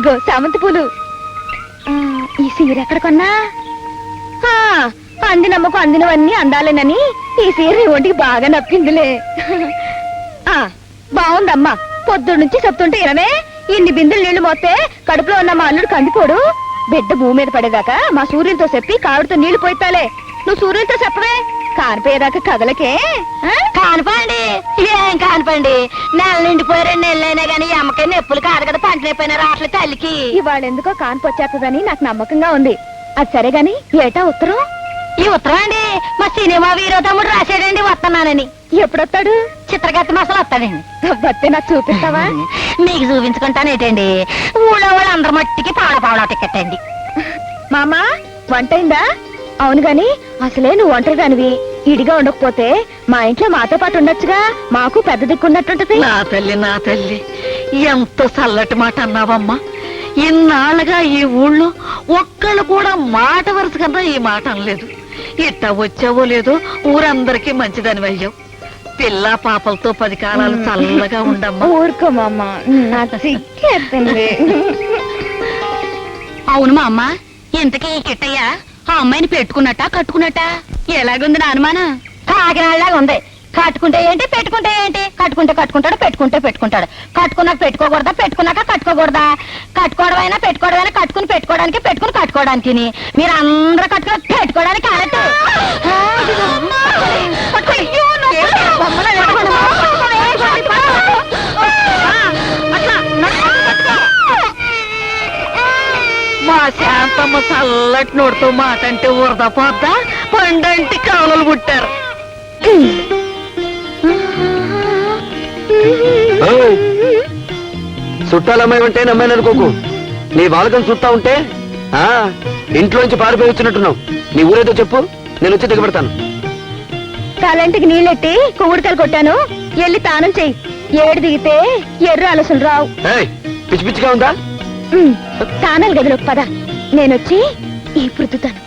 ఇదిగో చామంతి పూలు. ఈ సీర ఎక్కడ కొన్నా? అందినమ్మకు అందినవన్నీ అందాలేనని ఈ సీర నీ ఒంటికి బాగా నప్పిందిలే. బాగుందమ్మా, పొద్దున్న నుంచి చెప్తుంటే ఇనమే. ఇన్ని బిందులు నీళ్లు మోస్తే కడుపులో ఉన్న మా అల్లుడు కందిపోడు. బిడ్డ భూమి మీద పడేదాకా మా సూర్యులతో చెప్పి కావిడితో నీళ్లు పోయితాలే. నువ్వు సూర్యులతో చెప్పవే, కానిపోయేదాకా కదలకే. కానిపండి, ఏం కానిపండి. నెల నిండిపోయి 2 నెలలైనా గానీ అమ్మకే నొప్పులు కాదు కదా, పంట నొప్పైనా రాట్లే తల్లికి. ఇవాళ ఎందుకో కానిపొచ్చేస్తుందని నాకు నమ్మకంగా ఉంది. అది సరే గాని ఏటా ఉత్తరం? ఈ ఉత్తరం అండి మా సినిమా వీరో తమ్ముడు రాశాడండి, వస్తున్నానని. ఎప్పుడొస్తాడు? చిత్రగత మాసాలు వస్తాడండి. వస్తే నాకు చూపిస్తావా? మీకు చూపించుకుంటానేటండి. ఊళ్ళో వాళ్ళు అందరి మట్టికి పావడా టికెట్ అండి. మామా వంటైందా? అవును గాని అసలే నువ్వు ఒంటరిదానివి. ఇడిగా ఉండకపోతే మా ఇంట్లో మాతో పాటు ఉండొచ్చుగా, మాకు పెద్ద దిక్కున్నట్టుంటది. నా తల్లి ఎంత చల్లటి మాట అన్నావమ్మా. ఇన్నాళ్ళుగా ఈ ఊళ్ళో ఒక్కళ్ళు కూడా మాట వరుస కన్నా ఈ మాట అనలేదు. ఇట్ట వచ్చావో లేదో ఊరందరికీ మంచిదని అయ్యావు. పిల్ల పాపలతో 10 కాలాలు చల్లగా ఉండమ్మా. ఊరుకోమమ్మా, నాకు సిగ్గేస్తుంది. అవును మా అమ్మ, ఇంతకీ ఈ కిట్టయ్య ఆ అమ్మాయిని పెట్టుకున్నట్ట కట్టుకున్నట్ట? ఎలాగుంది నా అనుమానం? కాకినాడలాగా ఉంది. కట్టుకుంటే ఏంటి, పెట్టుకుంటే ఏంటి? కట్టుకుంటే కట్టుకుంటాడు, పెట్టుకుంటే పెట్టుకుంటాడు. కట్టుకున్నాక పెట్టుకోకూడదా, పెట్టుకున్నాక కట్టుకోకూడదా? కట్టుకోవడమైనా పెట్టుకోవడమైనా కట్టుకుని పెట్టుకోవడానికి, పెట్టుకుని కట్టుకోవడానికి. మీరు అందరూ కట్టుకుని పెట్టుకోవడానికి అన్నట్టు. మా శాంతమ్మ చల్లటి నోడుతో మాట అంటే ఉరద పోద్దా, పండంటి కావలలు పుట్టారు. చుట్టాలమ్మాయి ఉంటే నమ్మాను అనుకోకు. నీ బాలకం చూస్తా ఉంటే ఇంట్లోంచి పారిపోయి వచ్చినట్టున్నావు. నీ ఊరేదో చెప్పు, నేను వచ్చి దిగబెడతాను. తలంటికి నీళ్ళెట్టి కొవ్వుడికాయలు కొట్టాను, వెళ్ళి తానం చెయ్యి. ఏడు దిగితే ఎర్ర అలసలు రావు. పిచ్చి పిచ్చిగా ఉందా? తానాలు గదిలోకి పద, నేనొచ్చి రుద్దుతాను.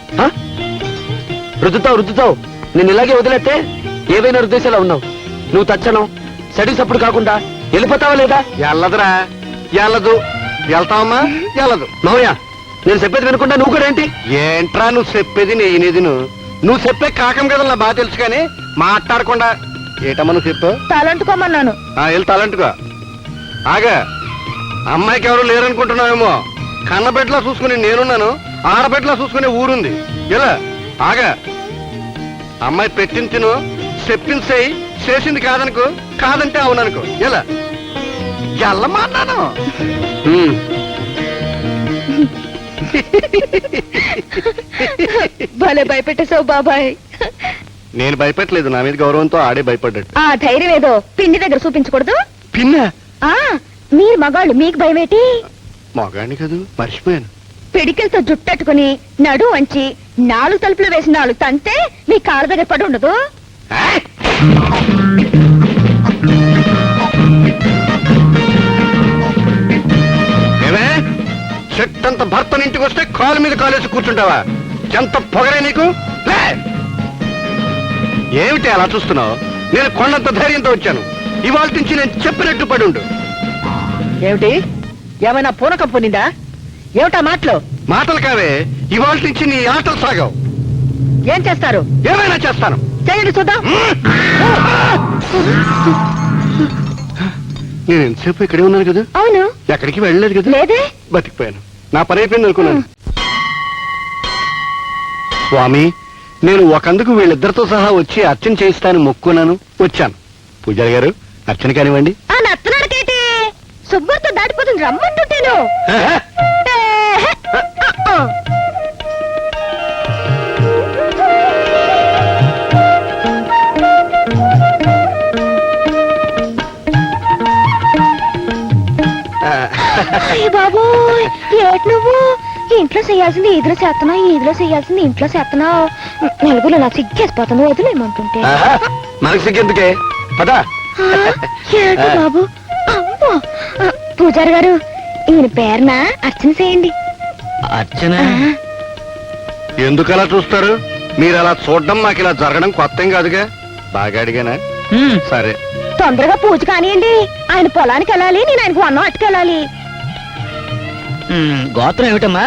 రుద్దుతావు. నేను ఇలాగే వదిలేస్తే ఏవైనా రుద్దేశాలా ఉన్నావు. నువ్వు తచ్చను స్టడీస్ అప్పుడు కాకుండా వెళ్ళిపోతావా లేదా? ఎల్లదురా, ఎల్లదు. వెళ్తావమ్మా? ఎల్లదు. మావయ్య, నేను చెప్పేది వినకుండా నువ్వు కూడా ఏంటి? ఏంట్రా నువ్వు చెప్పేది? నేనేది నువ్వు చెప్పే కాకం కదా నా బాగా తెలుసు, కానీ మాట్లాడకుండా ఏటమ్మా నువ్వు చెప్పు. తలంటుకోమన్నాను. వెళ్ళి తలంటుకో. ఆగా, అమ్మాయికి ఎవరు లేరనుకుంటున్నావేమో. కన్నబెట్టలా చూసుకుని నేనున్నాను, ఆడబెట్టలా చూసుకునే ఊరుంది. ఇలా ఆగా, అమ్మాయి పెట్టిన తిను, చెప్పింది చెయ్యి, చేసింది కాదనుకో, కాదంటే అవుననుకో. ఇలా ఎల్లమ్మా అన్నాను. భలే భయపెట్టేశావు బాబాయ్. నేను భయపెట్టలేదు, నా మీద గౌరవంతో ఆడే భయపడ్డాడు. ఆ ధైర్యం ఏదో పిండి దగ్గర చూపించకూడదు. పిన్న మీరు మగాళ్ళు, మీకు భయమేటి? మగాడిని కాదు, మర్చిపోయాను. పిడికిలతో జుట్టట్టుకుని నడు వంచి 4 తలుపులు వేసి 4 తంతే మీ కాళ్ళ దగ్గర పడి ఉండదు. ఏమే, చెట్టంత భర్తని ఇంటికి వస్తే కాలు మీద కాలేసి కూర్చుంటావా? ఎంత పొగరే నీకు? ఏమిటి అలా చూస్తున్నావు? నేను కొండంత ధైర్యంతో వచ్చాను. ఇవాళ నుంచి నేను చెప్పినట్టు పడి ఉండు. ఏమిటి, ఏమైనా పూనకం పొందిందా? ఏమిటా మాటలు కావే, ఇవాళ నుంచి నీ ఆటలు సాగవు. ఏం చేస్తారు? ఏమైనా చేస్తాను. చేయండి చూద్దాం. నేను ఎంతసేపు ఇక్కడే ఉన్నాను కదా. అవును, ఎక్కడికి వెళ్ళలేదు కదా. లేదే, బతికిపోయాను. నా పని అయిపోయింది అనుకున్నాను. స్వామి, నేను ఒకందుకు వీళ్ళిద్దరితో సహా వచ్చి అర్చన చేయిస్తాను మొక్కున్నాను, వచ్చాను. పూజారి గారు, అర్చన కానివ్వండి. ఆ నత్తనాడికేటి శుభ్రత దాటిపోతుంది, రమ్మంటుంటేను. బాబు, ఏటి నువ్వు ఇంట్లో చేయాల్సింది ఈదులో చేస్తున్నావు, ఈదులో చేయాల్సింది ఇంట్లో చేస్తున్నావు. నలుగురు నాకు సిగ్గేసిపోతుంది, వదిలేమంటుంటే. మనకు సిగ్గెందుకే, పదా. ఏటి బాబు, అమ్మో. పూజారి గారు, ఈయన పేరున అర్చన చేయండి. అర్చన? ఎందుకు అలా చూస్తారు? మీరు అలా చూడడం మాకు ఇలా జరగడం కొత్త ఏం కాదుగా. బాగా అడిగానా? సరే, తొందరగా పూజ కానియండి. ఆయన పొలానికి వెళ్ళాలి, నేను ఆయనకు అన్నం అట్టుకెళ్ళాలి. గోత్రం ఏమిటమ్మా?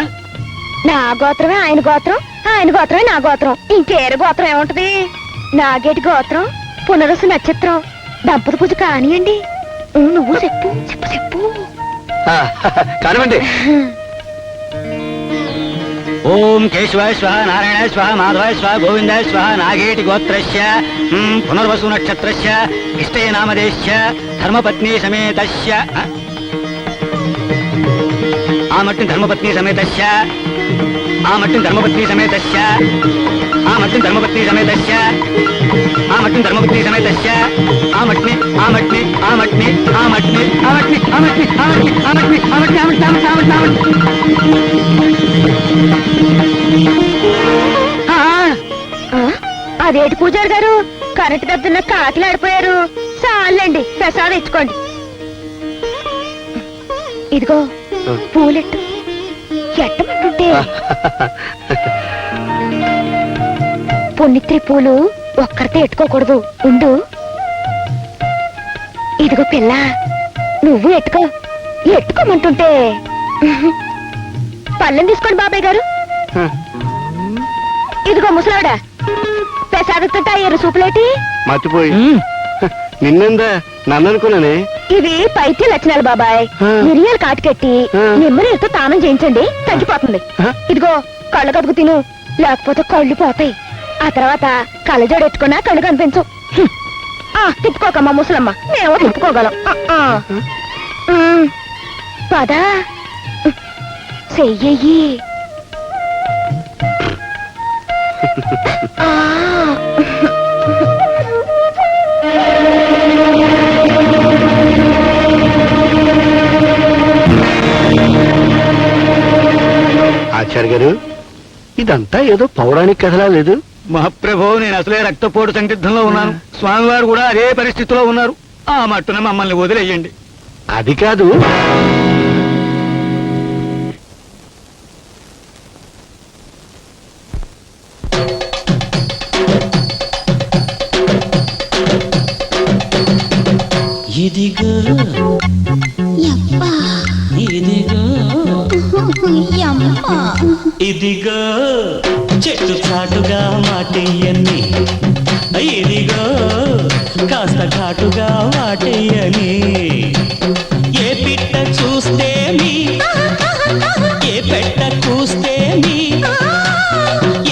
నా గోత్రమే ఆయన గోత్రం, ఆయన గోత్రమే నా గోత్రం. ఇంకేరే గోత్రం ఏముంటది? నాగేటి గోత్రం, పునరుసు నక్షత్రం, దంపతి పూజ కానియండి. నువ్వు చెప్పు చెప్పు చెప్పు. కానివ్వండి. ఓం కేశవాయ స్వాహ, నారాయణాయ స్వాహ, మాధవాయ స్వాహ, గోవిందాయ స్వాహ. నాగేటి గోత్రస్య పునర్వసు నక్షత్రస్య ఇష్టయ నామదేశ్య ధర్మపత్ని సమేతస్య ఆమట్టిని ధర్మపత్ని సమేతస్య ఆమట్టిని ధర్మపత్ని సమేతస్య ఆమట్టిని ధర్మపత్ని సమేతస్య ఆమట్టిని ధర్మపత్ని సమేతస్య ఆమట్ని ఆమట్ని ఆమట్ని ఆమట్ని ఆమట్ని ఆమట్ని ఆమట్ని ఆమట్ని ఆమట్ని ఆమట్ని ఆమట్ని ఆమట్ని అదేటి పూజారి గారు, కరెంట్ దద్దున్న కాకిలు ఆడిపోయారు. చాలండి, ప్రసాదం ఇచ్చుకోండి. ఇదిగో పూలెట్టు. ఎట్టమంటుంటే పుణ్యత్రి పూలు ఒక్కరితే ఎట్టుకోకూడదు. ఉండు. ఇదిగో పిల్ల, నువ్వు ఎట్టుకో. ఎట్టుకోమంటుంటే. పళ్ళెం తీసుకోండి బాబాయ్ గారు. ఇదిగో ముసలావిడ, ప్రసాదం ఎర్ర సూపులేటి. మర్చిపోయి నిన్నందా నన్ను అనుకున్నానే. ఇవి పైత్య లక్షణాలు బాబాయ్. మిరియాలు కాటికెట్టి నిమ్మనీరుతో తానం చేయించండి, తగ్గిపోతుంది. ఇదిగో కళ్ళు కదుగు తిను, లేకపోతే కళ్ళు పోతాయి. ఆ తర్వాత కళ్ళజోడు ఎట్టుకున్నా కళ్ళు కనిపించు. తిప్పుకోకమ్మా ముసలమ్మ, మేము తిప్పుకోగలం. పదా చెయ్యి. ఆచార్య గారు, ఇదంతా ఏదో పౌరాణిక కథలా లేదు? మహాప్రభో, నేను అసలే రక్తపోటు సందిగ్ధంలో ఉన్నాను. స్వామివారు కూడా అదే పరిస్థితిలో ఉన్నారు. ఆ మట్టున మమ్మల్ని వదిలేయండి. అది కాదు. ఇదిగో ఇదిగో ఇదిగో చెట్టు చాటుగా మాటయ్యని, ఇదిగో కాస్త ఘాటుగా వాటయ్యని. ఏ పిట్ట చూస్తే మీ, ఏ పెట్ట కూస్తే మీ,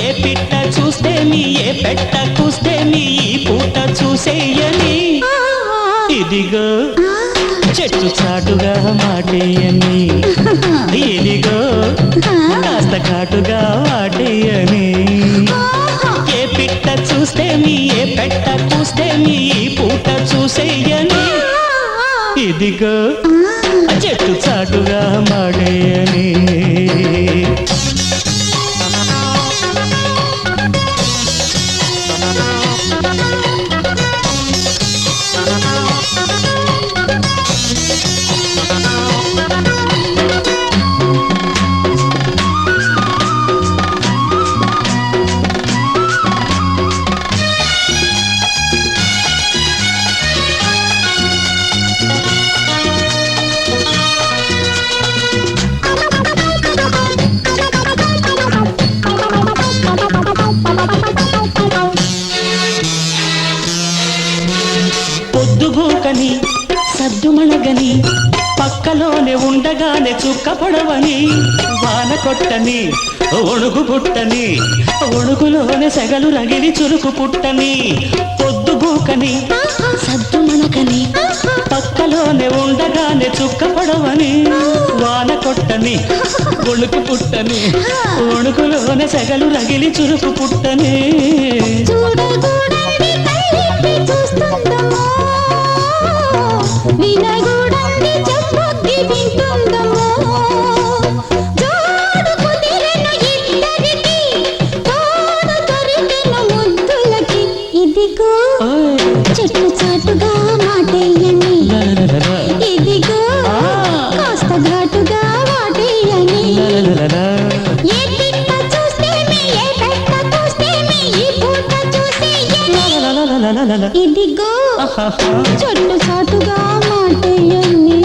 ఏ పిట్ట చూస్తే మీ, ఏ పెట్ట కూస్తే మీ, ఈ పూట చూసేయని. ఇదిగో చెట్టు చాటుగా మాటేయని, ఇదిగో కాస్త ఘాటుగా వాటేయని. ఏ పిట్ట చూస్తే మీ, ఏ పెట్ట కూస్తే మీ, ఈ పూట చూసేయని. ఇదిగో చెట్టు చాటుగా మాటేయని. పొద్దుగూకని సద్దుమణగని, పక్కలోనే ఉండగానే చుక్కపడవని. వాన కొట్టని ఒణుగు పుట్టని, ఒణుగులోనే సెగలు రగిలి చురుకు పుట్టని. పొద్దుగూకని సద్దుమణగని, పక్కలోనే ఉండగానే చుక్కపడవని. వాన కొట్టని ఒణుకు పుట్టని, ఒణుగులోనే సెగలు రగిలి చురుకు పుట్టని. వినగూడంది చెప్పొద్ది వింటుందమో. జోడు కుదిరెను ఇద్దరికి, తోడు దొరికెను ముద్దులకి. ఇదిగో చెట్టు చాటుగా మాటేయని, ఇదిగో కాస్త ఘాటుగా వాటేయని. ఏ పిట్ట చూస్తే మీ, ఏ పెట్ట చూస్తే మీ, ఈ పూట చూసేయని. ఇదిగో చెట్టు చాటుగా మాటేయని.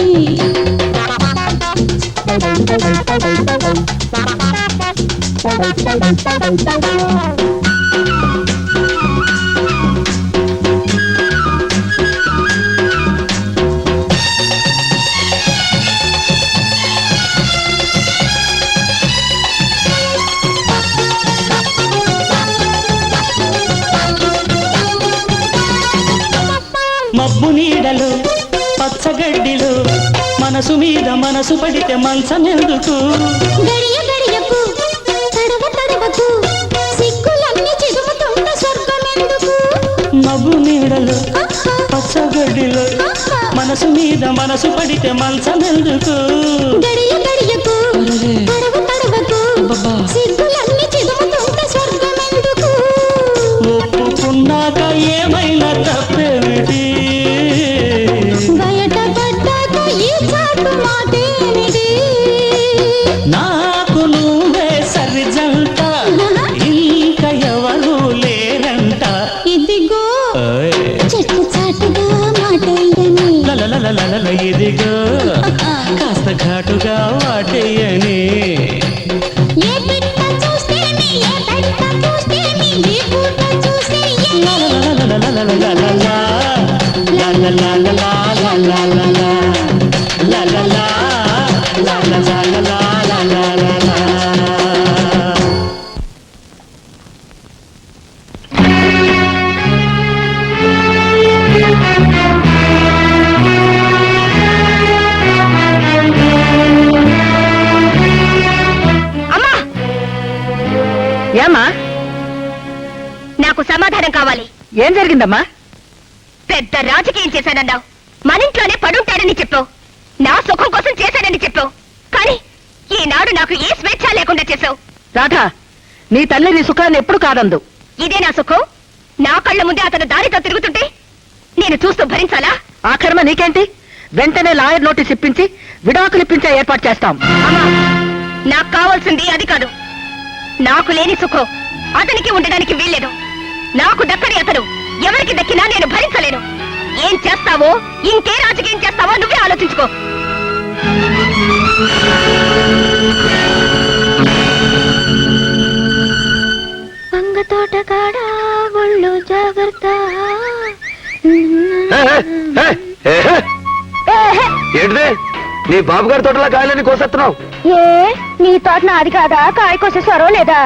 మబ్బు నీడలో పచ్చగడ్డిలో మనసు మీద మనసు పడితే మంచమెందుకు గడియ గడియకు తడవ తడవకు సిగ్గులన్నీ చిదుముతున్న స్వర్గమెందుకు మబ్బు నీడలో పచ్చగడ్డిలో మనసు మీద మనసు పడితే మంచమెందుకు గడియ గడియకు తడవ తడవకు సిగ్గులన్నీ చిదుముతున్న స్వర్గమెందుకు ఒప్పుకున్నాక ఏమైనా తప్పేమిటి బయట పడ్డాక ఈ చాటు మాటేమిటి నాకు నువ్వే సరిజంట ఇంకా ఎవరు లేరంట ఇదిగో ఓయ్. చెట్టు చాటుగా మాటయ్యని లలలలలల ఇదిగో కాస్త ఘాటుగా వాటేయని ఏ బిడ్డ చూస్తేమి ఏ బిడ్డ చూస్తేమి ఈ పూట చూసి లలలలలలలలలలా. లలలలలలలలలా. లలలా. లలలలలలలలలా. అమ్మా ఏమ్మా నాకు సమాధానం కావాలి ఏం జరిగిందమ్మా పెద్ద రాజకీయం చేశానన్నావు మన ఇంట్లోనే పడుంటాడని చెప్పావు నా సుఖం కోసం చేశానని చెప్పావు కానీ ఈనాడు నాకు ఏ స్వేచ్ఛ లేకుండా చేసావు రాధా నీ తల్లి నీ సుఖాన్ని ఎప్పుడు కాదందు ఇదే నా సుఖం నా కళ్ళ ముందే అతను దారితో తిరుగుతుంటే నేను చూస్తూ భరించాలా ఆ కర్మ నీకేంటి వెంటనే లాయర్ నోటీస్ ఇప్పించి విడాకులు ఇప్పించే ఏర్పాటు చేస్తాం అమ్మా నాకు కావాల్సింది అది కాదు నాకు లేని సుఖం అతనికి ఉండడానికి వీల్లేదు నాకు దక్కని అతను ఎవరికి దక్కినా నేను భరించలేను ఏం చేస్తావో ఇంకే రాజకీయం చేస్తావో నువ్వే ఆలోచించుకో వంగ తోట కాడ ఒళ్ళు జాగ్రత్త ఏంటిదే నీ బాబు గారి తోటలా కాయలని కోసేస్తున్నావు ఏ నీ తోట నాది కాదా కాయ కోసేసారో లేదా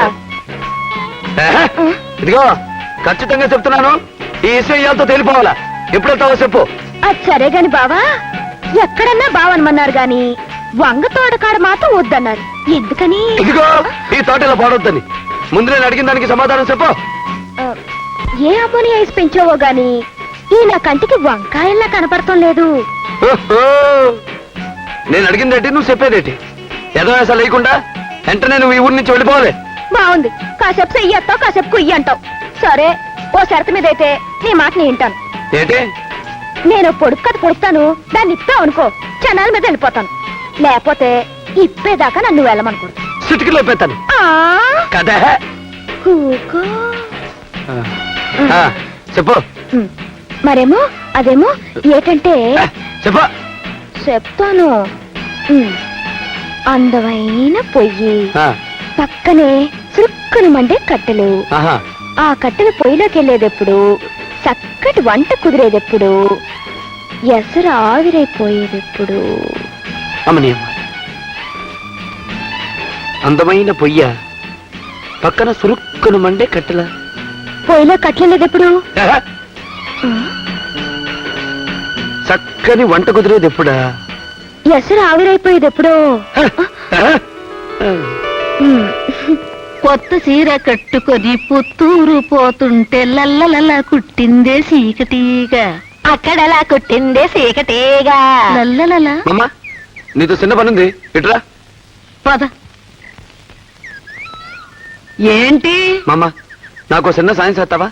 ఇదిగో ఖచ్చితంగా చెప్తున్నాను ఈ విషయాలతో తెలిపోవాలా ఎప్పుడు వెళ్తావో చెప్పు అది సరే గాని బావా ఎక్కడన్నా బావనమన్నారు గాని వంగ తోటకాడ మాత్రం వద్దన్నారు ఎందుకని ఇదిగో ఈ తోట ఇలా పాడొద్దని ముందు నేను అడిగిన దానికి సమాధానం చెప్పు ఆ, ఏ అమ్మని వేసి పెంచావో గాని ఈ నా కంటికి వంకాయల్లా కనపడటం లేదు ఓహో! నేను అడిగిందేంటి నువ్వు చెప్పేదేంటి ఏదో అసలు లేకుండా వెంటనే నువ్వు ఈ ఊరి నుంచి వెళ్ళిపోవాలి బాగుంది కాసేపు చెయ్యొత్తావు కాసేపు కుయ్యి అంటావు సరే ఓ షరతు మీద అయితే నీ మాట నేను వింటాను ఏంటి నేను పొడుపు కథ పొడుస్తాను దాన్ని ఇప్పావు అనుకో క్షణాల మీద వెళ్ళిపోతాను లేకపోతే ఇప్పేదాకా నన్ను వెళ్ళమనుకూడదు సిటికలో పెడతాను కదా కూకో చెప్పు మరేమో అదేమో ఏటంటే చెప్పు చెప్తాను అందమైన పొయ్యి పక్కనే చురుక్కును మండే కట్టెలు ఆహా ఆ కట్టెలు పొయ్యిలోకి వెళ్ళేదెప్పుడు చక్కటి వంట కుదిరేదెప్పుడు ఎసరు ఆవిరైపోయేదెప్పుడు అమ్మని అందమైన పొయ్య పక్కన సురుక్కును మండే కట్టెల పొయ్యిలో కట్టెలేదెప్పుడు చక్కని వంట కుదిరేది ఎప్పుడా ఎసరు ఆవిరైపోయేదెప్పుడు కొత్త చీర కట్టుకొని పుత్తూరు పోతుంటే లల్లలలా కుట్టిందే సీకటీగా అక్కడలా కుట్టిందే సీకటేగా లల్లలలా అమ్మా నీతో చిన్న పనుంది ఇట్రా పద ఏంటి మామ నాకు చిన్న సాయం చేస్తావా